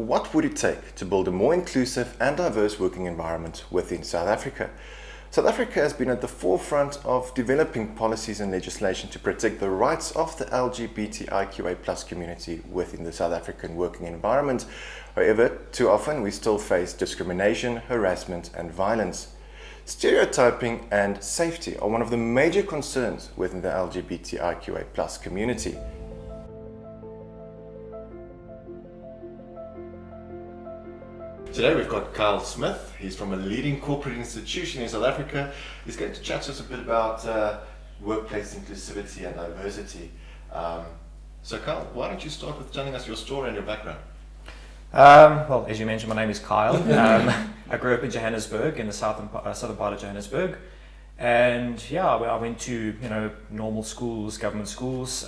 What would it take to build a more inclusive and diverse working environment within South Africa? South Africa has been at the forefront of developing policies and legislation to protect the rights of the LGBTIQA+ community within the South African working environment. However, too often we still face discrimination, harassment and violence. Stereotyping and safety are one of the major concerns within the LGBTIQA+ community. Today we've got Kyle Smith. He's from a leading corporate institution in South Africa. He's going to chat to us a bit about workplace inclusivity and diversity. So Kyle, why don't you start with telling us your story and your background? Well, as you mentioned, my name is Kyle. I grew up in Johannesburg, in the southern part of Johannesburg. And yeah, I went to normal schools, government schools.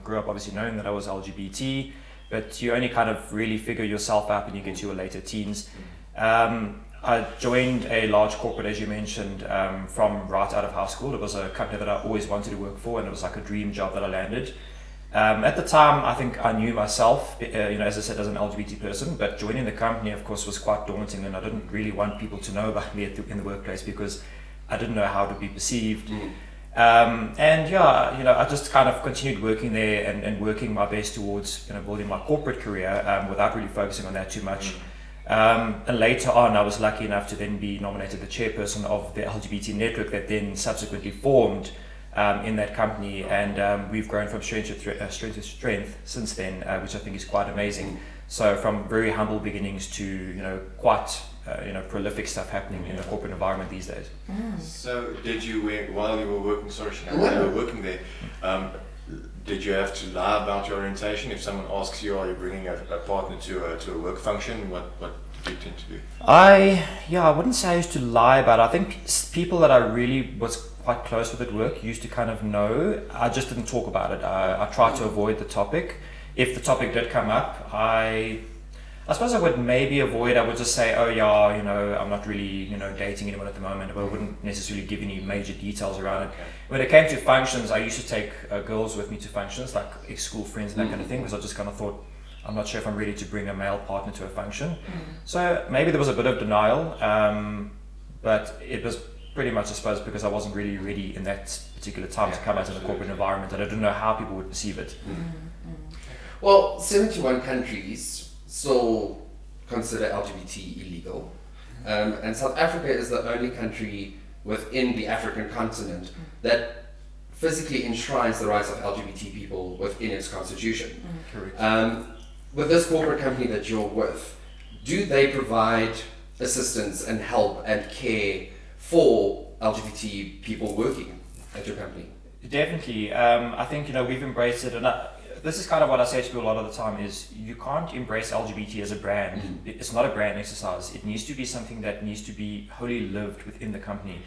Grew up obviously knowing that I was LGBT. But you only kind of really figure yourself out when you get to your later teens. I joined a large corporate, as you mentioned, from right out of high school. It was a company that I always wanted to work for, and it was like a dream job that I landed. At the time, I think I knew myself, as I said, as an LGBT person, but joining the company, of course, was quite daunting, and I didn't really want people to know about me in the workplace because I didn't know how to be perceived. I just kind of continued working there and working my best towards building my corporate career without really focusing on that too much. And later on, I was lucky enough to then be nominated the chairperson of the LGBT Network that then subsequently formed in that company, and we've grown from strength to strength since then, which I think is quite amazing. So from very humble beginnings to quite prolific stuff happening in the corporate environment these days. So did you, while you were working, while you were working there, did you have to lie about your orientation? If someone asks you, are you bringing a partner to a work function, what did you tend to do? I wouldn't say I used to lie about it. I think people that I really was quite close with at work used to kind of know. I just didn't talk about it. I tried to avoid the topic. If the topic did come up, I suppose I would maybe avoid. I would just say, I'm not really, dating anyone at the moment. But I wouldn't necessarily give any major details around it. Okay. When it came to functions, I used to take girls with me to functions, like ex-school friends and that kind of thing, because I just kind of thought, I'm not sure if I'm ready to bring a male partner to a function. So maybe there was a bit of denial, but it was pretty much, I suppose, because I wasn't really ready in that particular time to come out in the corporate environment, and I didn't know how people would perceive it. Well, 71 countries still consider LGBT illegal, and South Africa is the only country within the African continent that physically enshrines the rights of LGBT people within its constitution. Correct. With this corporate company that you're with, do they provide assistance and help and care for LGBT people working at your company? Definitely. I think we've embraced it, and this is kind of what I say to people a lot of the time is you can't embrace LGBT as a brand. It's not a brand exercise. It needs to be something that needs to be wholly lived within the company.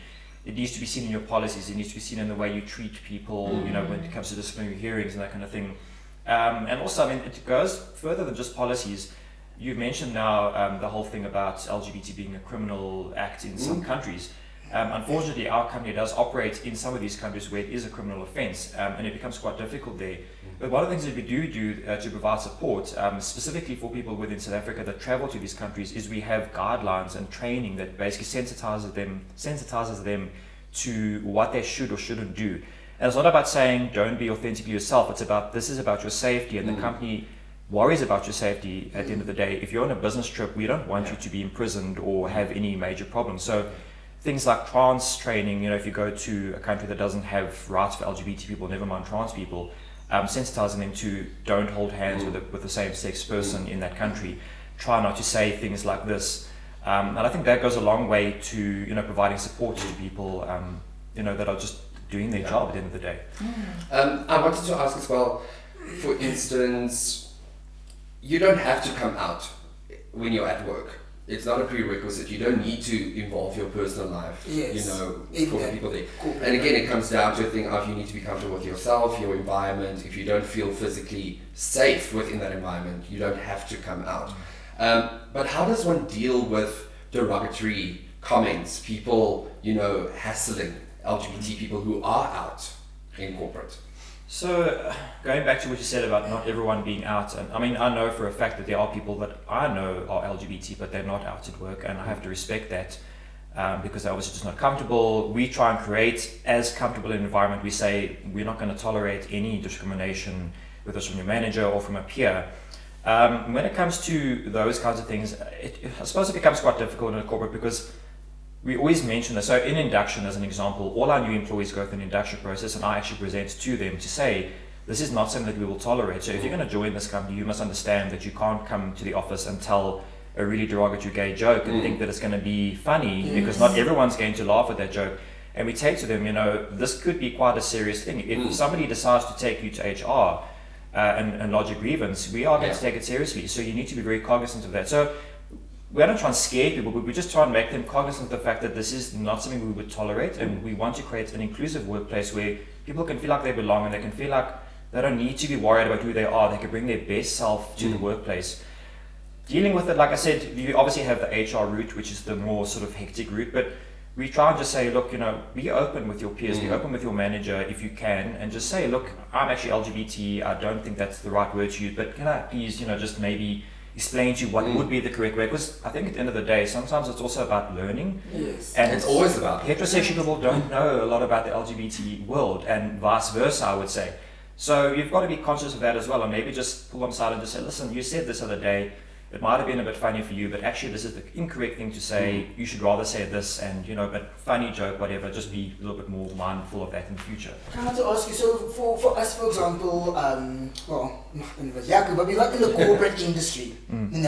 It needs to be seen in your policies. It needs to be seen in the way you treat people, when it comes to disciplinary hearings and that kind of thing. And also, it goes further than just policies. You've mentioned now the whole thing about LGBT being a criminal act in some countries. Unfortunately, our company does operate in some of these countries where it is a criminal offence, and it becomes quite difficult there. But one of the things that we do to provide support, specifically for people within South Africa that travel to these countries, is we have guidelines and training that basically sensitizes them to what they should or shouldn't do. And it's not about saying don't be authentically yourself. This is about your safety, and the company worries about your safety at the end of the day. If you're on a business trip, we don't want you to be imprisoned or have any major problems. So things like trans training, if you go to a country that doesn't have rights for LGBT people, never mind trans people, sensitizing them to don't hold hands with the same-sex person in that country. Try not to say things like this. And I think that goes a long way to providing support to people that are just doing their job at the end of the day. I wanted to ask as well, for instance, you don't have to come out when you're at work. It's not a prerequisite. You don't need to involve your personal life, for the people there. And again, it comes down to a thing of you need to be comfortable with yourself, your environment. If you don't feel physically safe within that environment, you don't have to come out. But how does one deal with derogatory comments, people, hassling LGBT people who are out in corporate? So, going back to what you said about not everyone being out, and I mean, I know for a fact that there are people that I know are LGBT, but they're not out at work, and I have to respect that because they're obviously just not comfortable. We try and create as comfortable an environment. We say we're not going to tolerate any discrimination, whether it's from your manager or from a peer. When it comes to those kinds of things, I suppose it becomes quite difficult in a corporate because we always mention this. So in induction, as an example, all our new employees go through an induction process, and I actually present to them to say, this is not something that we will tolerate. So if you're going to join this company, you must understand that you can't come to the office and tell a really derogatory gay joke and think that it's going to be funny, because not everyone's going to laugh at that joke. And we take to them, this could be quite a serious thing. If somebody decides to take you to HR and lodge a grievance, we are going to take it seriously. So you need to be very cognizant of that. So we don't try and scare people, but we just try and make them cognizant of the fact that this is not something we would tolerate, and we want to create an inclusive workplace where people can feel like they belong, and they can feel like they don't need to be worried about who they are. They can bring their best self to the workplace. Dealing with it, like I said, you obviously have the HR route, which is the more sort of hectic route, but we try and just say, look, be open with your peers, be open with your manager if you can, and just say, look, I'm actually LGBT, I don't think that's the right word to use, but can I please, just maybe explain to you what would be the correct way? Because I think at the end of the day, sometimes it's also about learning. Yes. And it's always about heterosexual people don't know a lot about the LGBT world, and vice versa, I would say. So you've got to be conscious of that as well, and maybe just pull them aside and just say, listen, you said this other day, it might have been a bit funny for you, but actually this is the incorrect thing to say. You should rather say this, and but funny joke, whatever, just be a little bit more mindful of that in the future. I want to ask you, so for us, for example, but we're not in the corporate industry,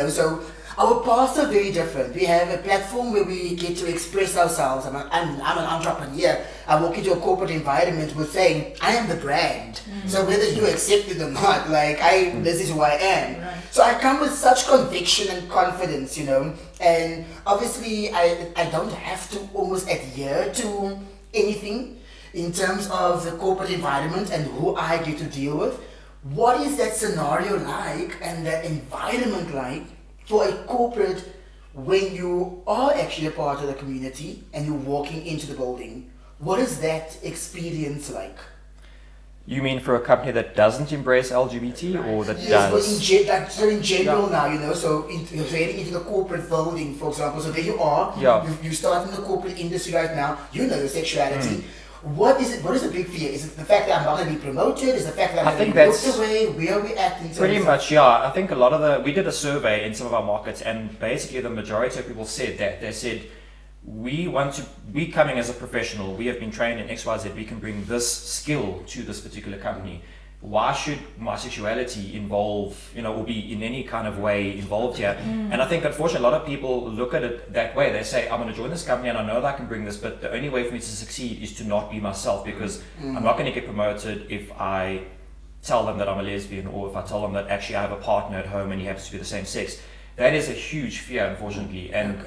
so our paths are very different. We have a platform where we get to express ourselves. I'm an entrepreneur. I walk into a corporate environment with saying, I am the brand. So whether you accept it or not, this is who I am. Right. So I come with such conviction and confidence, and obviously I don't have to almost adhere to anything in terms of the corporate environment and who I get to deal with. What is that scenario like and that environment like for a corporate when you are actually a part of the community and you're walking into the building? What is that experience like? You mean for a company that doesn't embrace LGBT or that does? Yes, but in general now, so you're heading into the corporate building, for example, so there you are, you start in the corporate industry right now, your sexuality. What is it? What is the big fear? Is it the fact that I'm not going to be promoted? Is it the fact that I'm going to be looked away? Where are we at? Pretty much, yeah. I think a lot of we did a survey in some of our markets, and basically the majority of people said that. They said, we coming as a professional, we have been trained in XYZ, we can bring this skill to this particular company. Why should my sexuality involve, or be in any kind of way involved here? And I think, unfortunately, a lot of people look at it that way. They say, I'm going to join this company and I know that I can bring this, but the only way for me to succeed is to not be myself, because I'm not going to get promoted if I tell them that I'm a lesbian, or if I tell them that actually I have a partner at home and he happens to be the same sex. That is a huge fear, unfortunately. And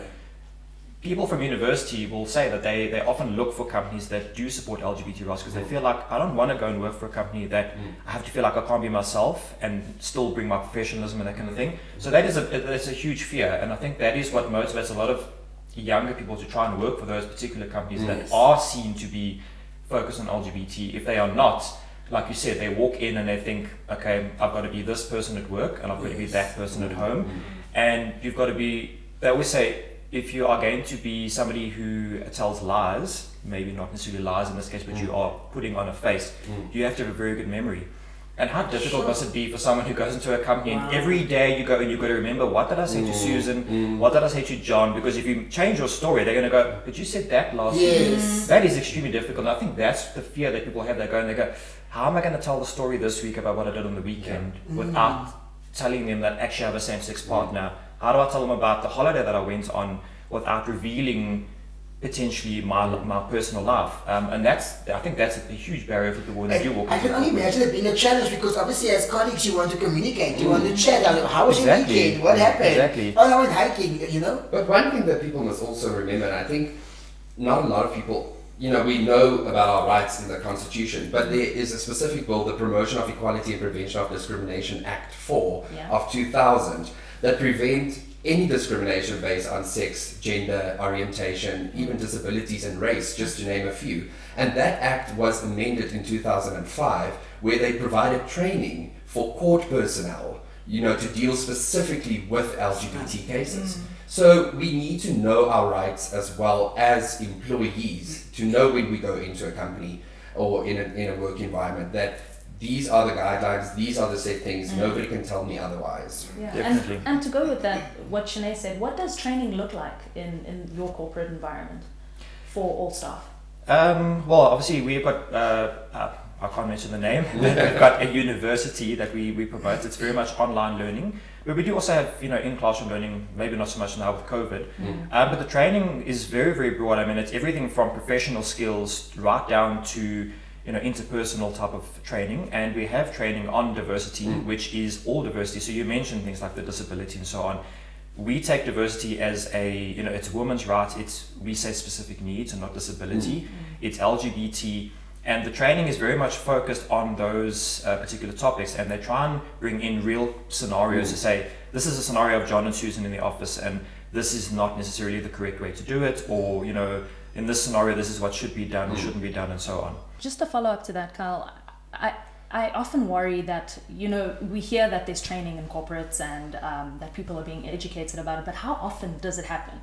people from university will say that they often look for companies that do support LGBT rights, because they feel like, I don't want to go and work for a company that I have to feel like I can't be myself and still bring my professionalism and that kind of thing. So that's a huge fear, and I think that is what motivates a lot of younger people to try and work for those particular companies that are seen to be focused on LGBT. If they are not, like you said, they walk in and they think, okay, I've got to be this person at work and I've got to be that person at home, and you've got to be, they always say, if you are going to be somebody who tells lies, maybe not necessarily lies in this case, but you are putting on a face, you have to have a very good memory. And how difficult must it be for someone who goes into a company and every day you go and you've got to remember, what did I say to Susan? What did I say to John? Because if you change your story, they're going to go, but you said that last week. That is extremely difficult. And I think that's the fear that people have. They go and they go, how am I going to tell the story this week about what I did on the weekend without telling them that actually I have a same-sex partner? How do I tell them about the holiday that I went on without revealing potentially my personal life? And I think that's a huge barrier for people when they do walk. I can only imagine it being a challenge, because obviously as colleagues you want to communicate, you want to chat. How was your weekend? What happened? Exactly. Oh, I went hiking, But one thing that people must also remember, and I think not a lot of people, we know about our rights in the Constitution, but there is a specific bill, the Promotion of Equality and Prevention of Discrimination Act 4 of 2000, that prevent any discrimination based on sex, gender, orientation, even disabilities and race, just to name a few. And that act was amended in 2005, where they provided training for court personnel, to deal specifically with LGBT cases. So we need to know our rights as well as employees, to know when we go into a company or in a work environment that these are the guidelines, these are the set things, nobody can tell me otherwise. Yeah, Definitely. and to go with that, what Shanae said, what does training look like in your corporate environment for all staff? Well, obviously we've got, I can't mention the name, we've got a university that we promote. It's very much online learning. But we do also have, in-classroom learning, maybe not so much now with COVID. But the training is very, very broad. I mean, it's everything from professional skills right down to, interpersonal type of training. And we have training on diversity, which is all diversity. So you mentioned things like the disability and so on. We take diversity as it's women's rights, we say specific needs and not disability. It's LGBT. And the training is very much focused on those particular topics, and they try and bring in real scenarios to say, this is a scenario of John and Susan in the office, and this is not necessarily the correct way to do it, or, in this scenario, this is what should be done or shouldn't be done, and so on. Just to follow up to that, Kyle, I often worry that, we hear that there's training in corporates and that people are being educated about it, but how often does it happen?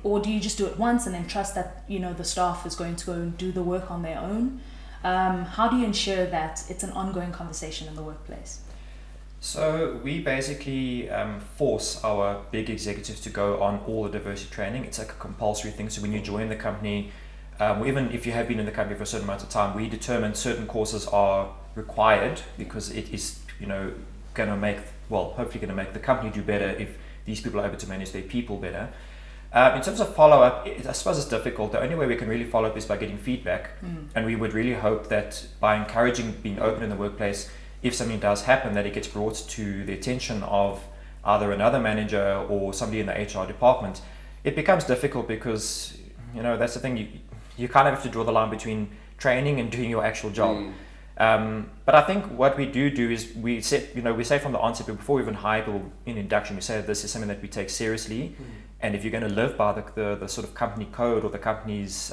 Or do you just do it once and then trust that, the staff is going to go and do the work on their own? How do you ensure that it's an ongoing conversation in the workplace? So we basically force our big executives to go on all the diversity training. It's like a compulsory thing. So when you join the company, even if you have been in the company for a certain amount of time, we determine certain courses are required because it is, going to make, hopefully going to make the company do better if these people are able to manage their people better. In terms of follow-up, I suppose it's difficult. The only way we can really follow up is by getting feedback. And we would really hope that by encouraging being open in the workplace, if something does happen, that it gets brought to the attention of either another manager or somebody in the HR department. It becomes difficult because, that's the thing, you kind of have to draw the line between training and doing your actual job. But I think what we do is we say from the onset, before we even hire people in induction, we say that this is something that we take seriously. And if you're going to live by the sort of company code or the company's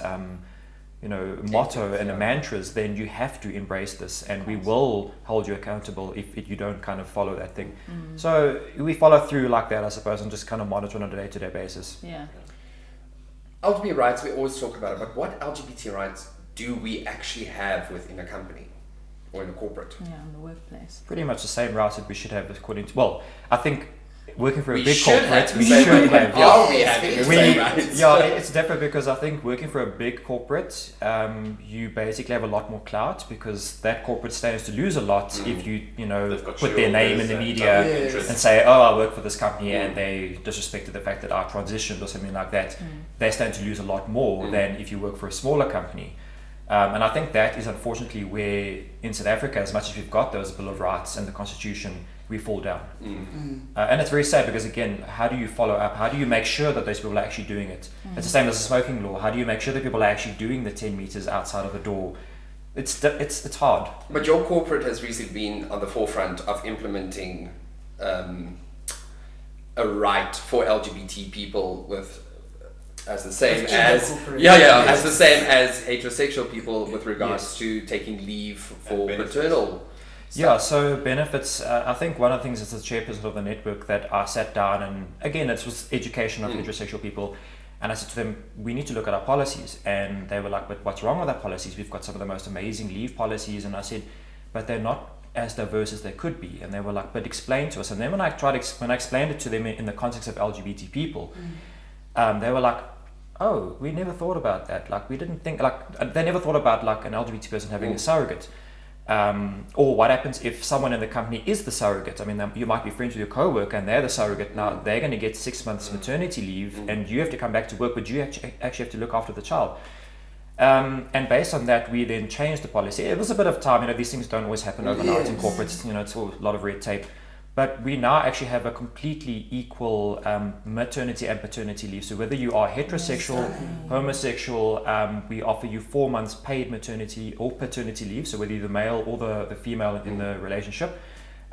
motto and the mantras, then you have to embrace this, and we will hold you accountable if you don't kind of follow that thing. So we follow through like that, I suppose, and just kind of monitor on a day-to-day basis. Yeah. LGBT rights, we always talk about it, but what LGBT rights do we actually have within a company or in a corporate? Yeah, in the workplace. Pretty much the same rights that we should have according to, I think working for a We big should corporate, have we the should same have. rights. Are we having the same rights? Yeah, it's different because I think working for a big corporate, you basically have a lot more clout because that corporate stands to lose a lot if you put their name in the media and say, oh, I work for this company, and they disrespected the fact that I transitioned or something like that. They stand to lose a lot more than if you work for a smaller company. And I think that is unfortunately where in South Africa, as much as we've got those Bill of Rights and the Constitution, we fall down. And it's very sad because, again, how do you follow up? How do you make sure that those people are actually doing it? It's the same as the smoking law. How do you make sure that people are actually doing the 10 meters outside of the door? It's hard. But your corporate has recently been on the forefront of implementing a right for LGBT people as the same as heterosexual people with regards to taking leave for paternal. Yeah, so benefits, I think one of the things as the chairperson of the network that I sat down, and again, it was education of heterosexual people, and I said to them, we need to look at our policies. And they were like, but what's wrong with our policies? We've got some of the most amazing leave policies. And I said, but they're not as diverse as they could be. And they were like, but explain to us. And then when I explained it to them in the context of LGBT people, they were like, oh, we never thought about that. Like, we didn't think, they never thought about like an LGBT person having a surrogate. Or what happens if someone in the company is the surrogate? I mean, you might be friends with your co-worker and they're the surrogate. Now they're going to get 6 months maternity leave and you have to come back to work, but you actually have to look after the child. And based on that, we then changed the policy. It was a bit of time, these things don't always happen overnight in corporates, it's all a lot of red tape. But we now actually have a completely equal maternity and paternity leave. So whether you are heterosexual, homosexual, we offer you 4 months paid maternity or paternity leave. So whether you're the male or the female in the relationship,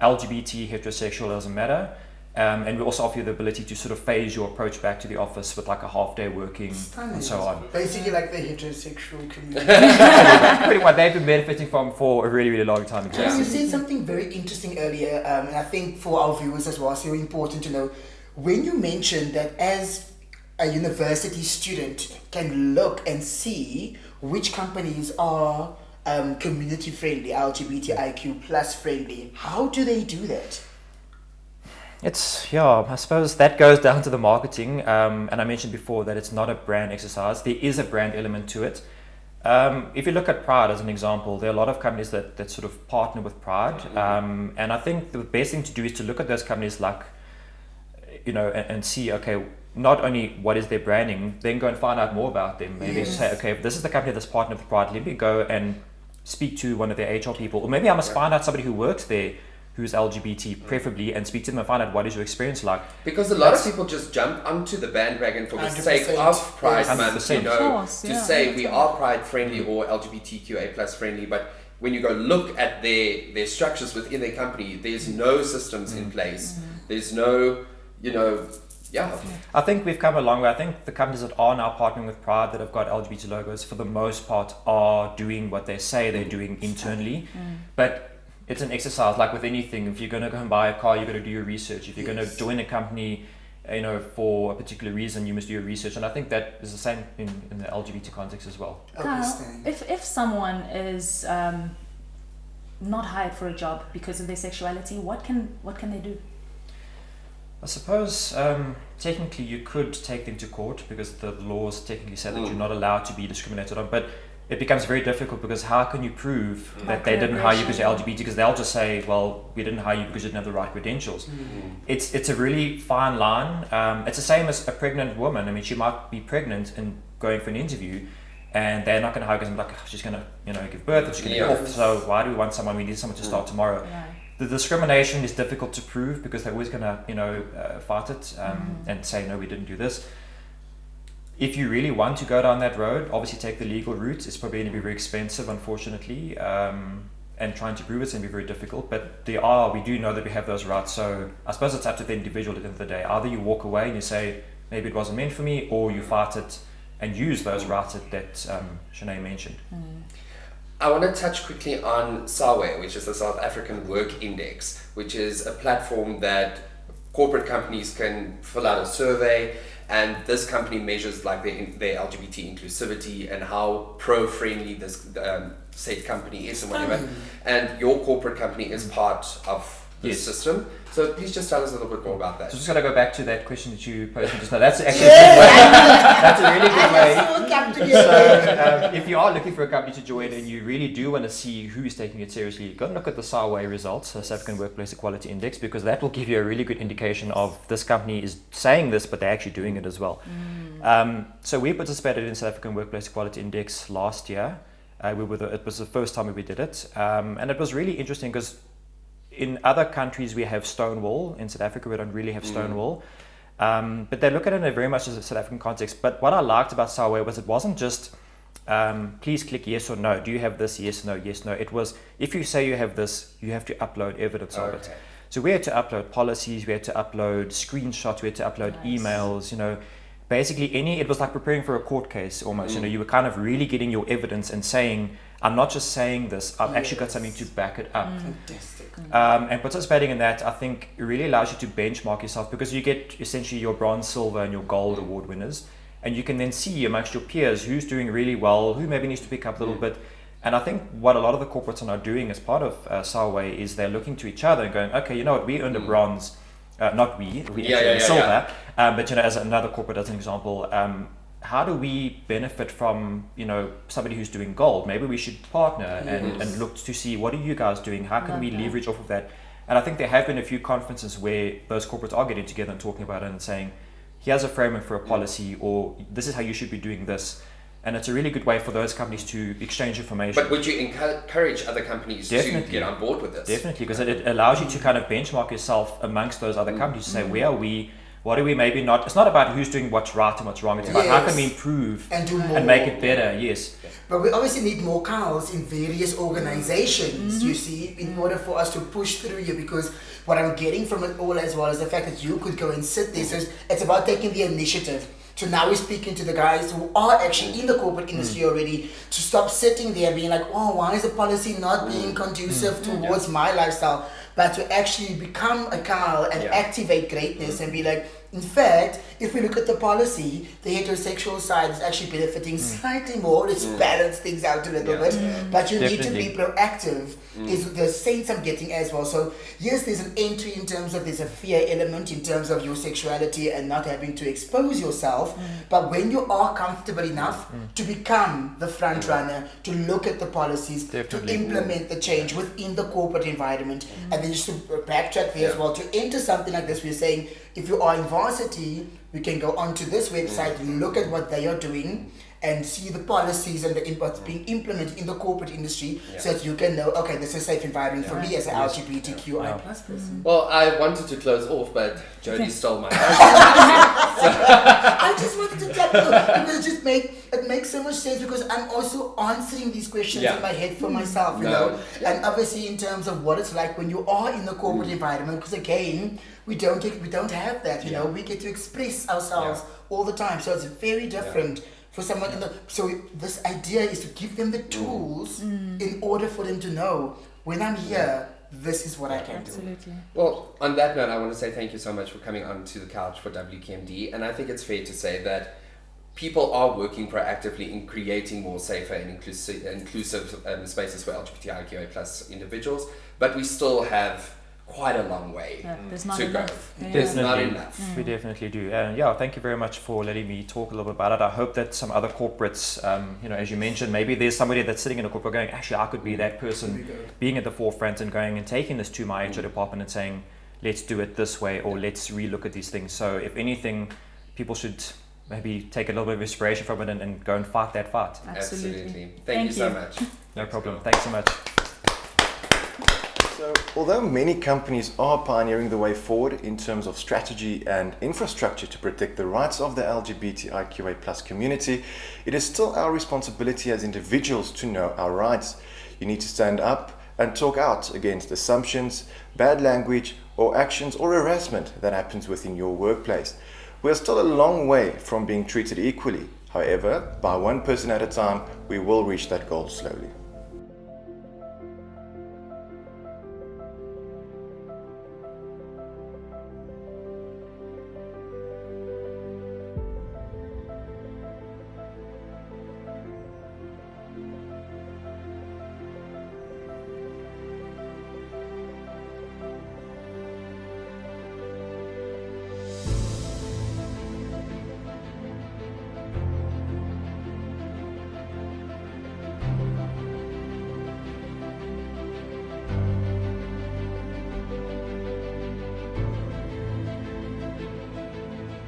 LGBT, heterosexual, doesn't matter. And we also offer you the ability to sort of phase your approach back to the office with like a half-day working and so on. Basically like the heterosexual community. Pretty much, they've been benefiting from for a really, really long time. Yeah. You said something very interesting earlier, and I think for our viewers as well, it's very important to know. When you mentioned that as a university student can look and see which companies are community friendly, LGBTIQ plus friendly, how do they do that? I suppose that goes down to the marketing, and I mentioned before that it's not a brand exercise. There is a brand element to it. If you look at Pride as an example, there are a lot of companies that sort of partner with Pride, and I think the best thing to do is to look at those companies like, and see, okay, not only what is their branding, then go and find out more about them. Maybe say, okay, if this is the company that's partnered with Pride, let me go and speak to one of their HR people, or maybe I must find out somebody who works there who's LGBT preferably, and speak to them and find out what is your experience like. Because a lot of people just jump onto the bandwagon for the sake of Pride Month, to say we are Pride friendly or LGBTQA plus friendly, but when you go look at their structures within their company, there's no systems in place. There's no, I think we've come a long way. I think the companies that are now partnering with Pride that have got LGBT logos, for the most part, are doing what they say they're doing internally. But it's an exercise, like with anything. If you're going to go and buy a car, you've got to do your research. If you're going to join a company, for a particular reason, you must do your research. And I think that is the same in the LGBT context as well. Kyle, if someone is not hired for a job because of their sexuality, what can they do? I suppose technically you could take them to court, because the laws technically say that you're not allowed to be discriminated on, but it becomes very difficult, because how can you prove that they didn't hire you because you're LGBT? Because they'll just say, well, we didn't hire you because you didn't have the right credentials. It's a really fine line. It's the same as a pregnant woman. I mean, she might be pregnant and going for an interview, and they're not going to hire because she's going to give birth, and she's going to be off. So why do we want someone? We need someone to start tomorrow. Right. The discrimination is difficult to prove, because they're always going to fight it and say, no, we didn't do this. If you really want to go down that road, obviously take the legal route. It's probably going to be very expensive, unfortunately, and trying to prove it's going to be very difficult. But we do know that we have those rights. So I suppose it's up to the individual at the end of the day. Either you walk away and you say, maybe it wasn't meant for me, or you fight it and use those rights that Shanae mentioned. I want to touch quickly on SAWE, which is the South African Work Index, which is a platform that corporate companies can fill out a survey, and this company measures like their LGBT inclusivity and how pro-friendly this said company is and whatever. And your corporate company is part of this system. So please just tell us a little bit more about that. So just going to go back to that question that you posed just now. That's actually a good way. That's a really good way. So if you are looking for a company to join and you really do want to see who's taking it seriously, go and look at the SAWE results, the South African Workplace Equality Index, because that will give you a really good indication of this company is saying this, but they're actually doing it as well. So we participated in South African Workplace Equality Index last year. It was the first time we did it. And it was really interesting because in other countries we have Stonewall. In South Africa we don't really have Stonewall, but they look at it in a very much as a South African context. But what I liked about SAWE was it wasn't just please click yes or no, do you have this, yes, no, yes, no. It was, if you say you have this, you have to upload evidence of it. So we had to upload policies, we had to upload screenshots, we had to upload emails, basically it was like preparing for a court case almost. You were kind of really getting your evidence and saying, I'm not just saying this, I've actually got something to back it up. And participating in that, I think, really allows you to benchmark yourself, because you get essentially your bronze, silver, and your gold award winners, and you can then see amongst your peers who's doing really well, who maybe needs to pick up a little bit. And I think what a lot of the corporates are now doing as part of SAWE is they're looking to each other and going, okay, you know what, we earned a bronze, not we actually earned silver, but as another corporate as an example, how do we benefit from somebody who's doing gold? Maybe we should partner and look to see, what are you guys doing? How can we leverage off of that? And I think there have been a few conferences where those corporates are getting together and talking about it and saying, here's a framework for a policy, or this is how you should be doing this. And it's a really good way for those companies to exchange information. But would you encourage other companies to get on board with this? Definitely, because it allows you to kind of benchmark yourself amongst those other companies to say, where are we? What do we maybe not? It's not about who's doing what's right and what's wrong. It's about how can we improve and make it better. Yes. But we obviously need more cows in various organizations, you see, in order for us to push through here, because what I'm getting from it all as well is the fact that you could go and sit there. So it's about taking the initiative. So now we're speaking to the guys who are actually in the corporate industry already, to stop sitting there being like, oh, why is the policy not being conducive towards my lifestyle? But to actually become a cow and activate greatness and be like, in fact, if we look at the policy, the heterosexual side is actually benefiting slightly more. Let's balance things out a little bit. But you need to be proactive, is the sense I'm getting as well. So yes, there's an entry in terms of, there's a fear element in terms of your sexuality and not having to expose yourself. But when you are comfortable enough to become the front runner, to look at the policies, to implement the change within the corporate environment, and then just to backtrack there as well, to enter something like this, we're saying, if you are in varsity, we can go onto this website, look at what they are doing, and see the policies and the inputs being implemented in the corporate industry, so that you can know, okay, this is a safe environment for me as an LGBTQI plus person. Well, I wanted to close off, but Jody stole my I just wanted to tell you, because it makes so much sense, because I'm also answering these questions in my head for myself, you know, and obviously in terms of what it's like when you are in the corporate environment, because again, we don't have that, you know, we get to express ourselves all the time, so it's very different. For someone so this idea is to give them the tools in order for them to know, when I'm here, this is what I can do. Well, on that note, I want to say thank you so much for coming onto the couch for WQMD, and I think it's fair to say that people are working proactively in creating more safer and inclusive spaces for LGBTIQA plus individuals, but we still have quite a long way there's not to enough. go. Yeah. There's not enough. We definitely do. And thank you very much for letting me talk a little bit about it. I hope that some other corporates, as you mentioned, maybe there's somebody that's sitting in a corporate going, actually, I could be that person, being at the forefront and going and taking this to my HR department and saying, let's do it this way, or let's relook at these things. So if anything, people should maybe take a little bit of inspiration from it and go and fight that fight. Absolutely. Thank you so much. No problem. Thanks so much. So, although many companies are pioneering the way forward in terms of strategy and infrastructure to protect the rights of the LGBTIQA plus community, it is still our responsibility as individuals to know our rights. You need to stand up and talk out against assumptions, bad language, or actions or harassment that happens within your workplace. We are still a long way from being treated equally. However, by one person at a time, we will reach that goal slowly.